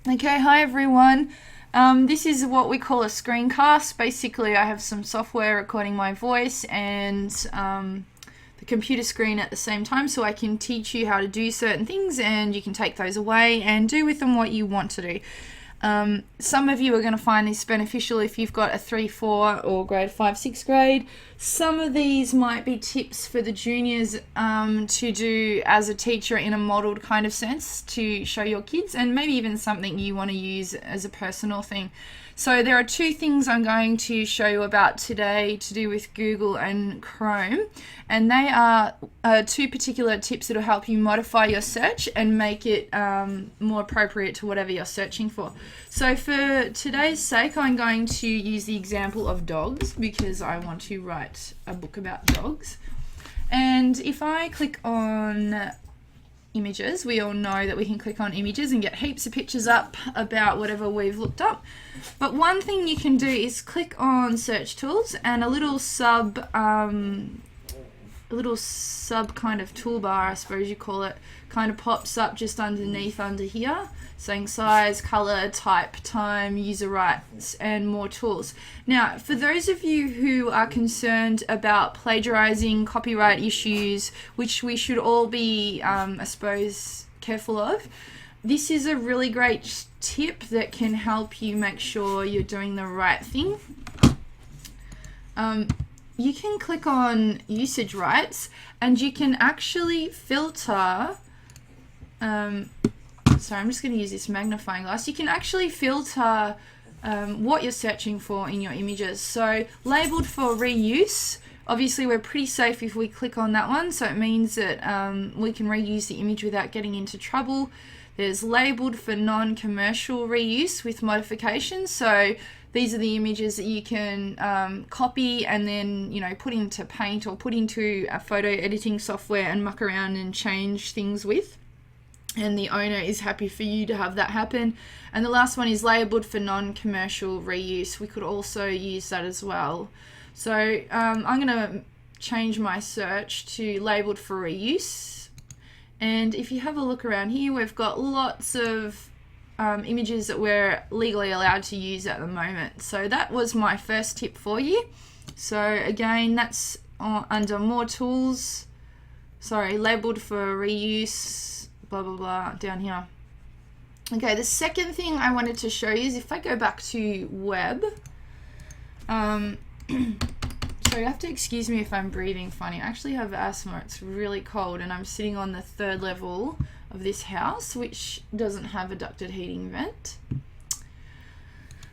Okay, hi everyone. This is what we call a screencast. Basically, I have some software recording my voice and the computer screen at the same time, so I can teach you how to do certain things and you can take those away and do with them what you want to do. Some of you are going to find this beneficial if you've got a 3-4 or grade 5-6 grade. Some of these might be tips for the juniors to do as a teacher in a modelled kind of sense to show your kids, and maybe even something you want to use as a personal thing. So there are two things I'm going to show you about today to do with Google and Chrome, and they are two particular tips that will help you modify your search and make it more appropriate to whatever you're searching for. So for today's sake, I'm going to use the example of dogs because I want to write a book about dogs. And if I click on images, we all know that we can click on images and get heaps of pictures up about whatever we've looked up. But one thing you can do is click on search tools, and a little sub kind of toolbar, I suppose you call it, kind of pops up just underneath under here, saying size, color, type, time, user rights, and more tools. Now, for those of you who are concerned about plagiarizing, copyright issues, which we should all be, I suppose, careful of, this is a really great tip that can help you make sure you're doing the right thing. You can click on usage rights and you can actually filter, sorry, I'm just going to use this magnifying glass. You can actually filter what you're searching for in your images. So labeled for reuse, obviously we're pretty safe if we click on that one, so it means that we can reuse the image without getting into trouble. There's labeled for non-commercial reuse with modifications, so these are the images that you can copy and then, you know, put into Paint or put into a photo editing software and muck around and change things with. And the owner is happy for you to have that happen. And the last one is labeled for non-commercial reuse. We could also use that as well. So I'm going to change my search to labeled for reuse. And if you have a look around here, we've got lots of images that we're legally allowed to use at the moment. So that was my first tip for you. So again, that's under more tools, labeled for reuse, blah blah blah, down here. Okay, the second thing I wanted to show you is if I go back to web, so you have to excuse me if I'm breathing funny. I actually have asthma, it's really cold, and I'm sitting on the 3rd level of this house, which doesn't have a ducted heating vent.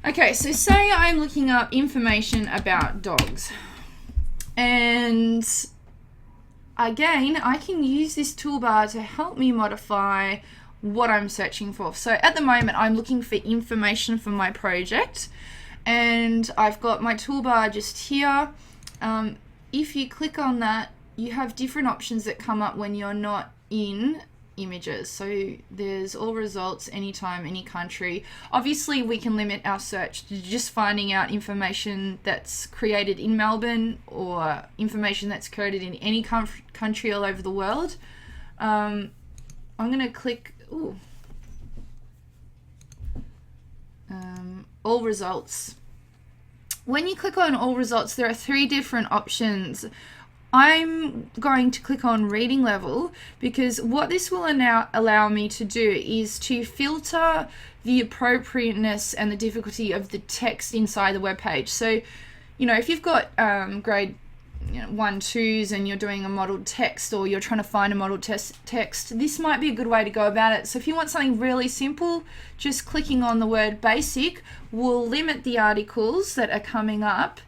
Okay, so say I'm looking up information about dogs, and again, I can use this toolbar to help me modify what I'm searching for. So at the moment, I'm looking for information for my project, and I've got my toolbar just here. If you click on that, you have different options that come up when you're not in images. So there's all results, anytime, any country. Obviously, we can limit our search to just finding out information that's created in Melbourne or information that's created in any country all over the world. I'm going to click all results. When you click on all results, there are 3 different options. I'm going to click on reading level because what this will now allow me to do is to filter the appropriateness and the difficulty of the text inside the web page. So, you know, if you've got grade 1-2s and you're doing a modelled text, or you're trying to find a modelled text, this might be a good way to go about it. So if you want something really simple, just clicking on the word basic will limit the articles that are coming up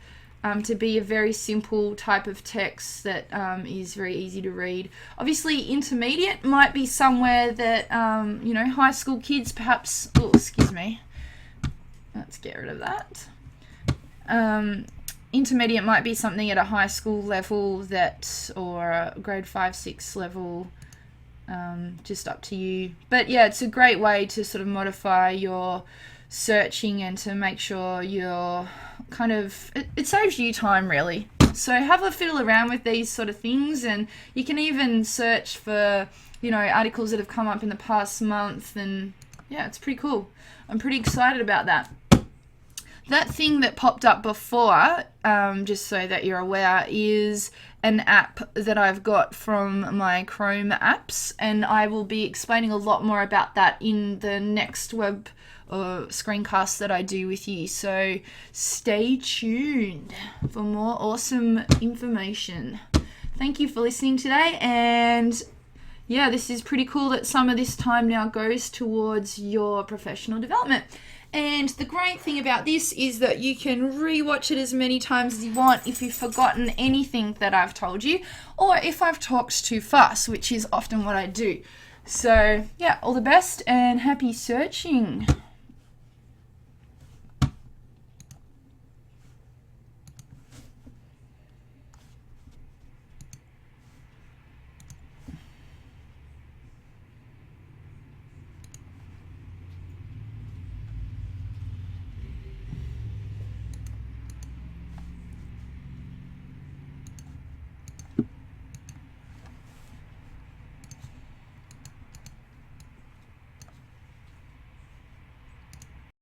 to be a very simple type of text that is very easy to read. Obviously, intermediate might be somewhere that, high school kids perhaps, let's get rid of that. Intermediate might be something at a high school level or a grade 5-6 level, just up to you. But yeah, it's a great way to sort of modify your searching and to make sure you're it saves you time really. So have a fiddle around with these sort of things, and you can even search for, articles that have come up in the past month, and yeah, it's pretty cool. I'm pretty excited about that. That thing that popped up before, just so that you're aware, is an app that I've got from my Chrome apps, and I will be explaining a lot more about that in the next web or screencast that I do with you. So stay tuned for more awesome information. Thank you for listening today, and yeah, this is pretty cool that some of this time now goes towards your professional development. And the great thing about this is that you can rewatch it as many times as you want if you've forgotten anything that I've told you, or if I've talked too fast, which is often what I do. So yeah, all the best and happy searching.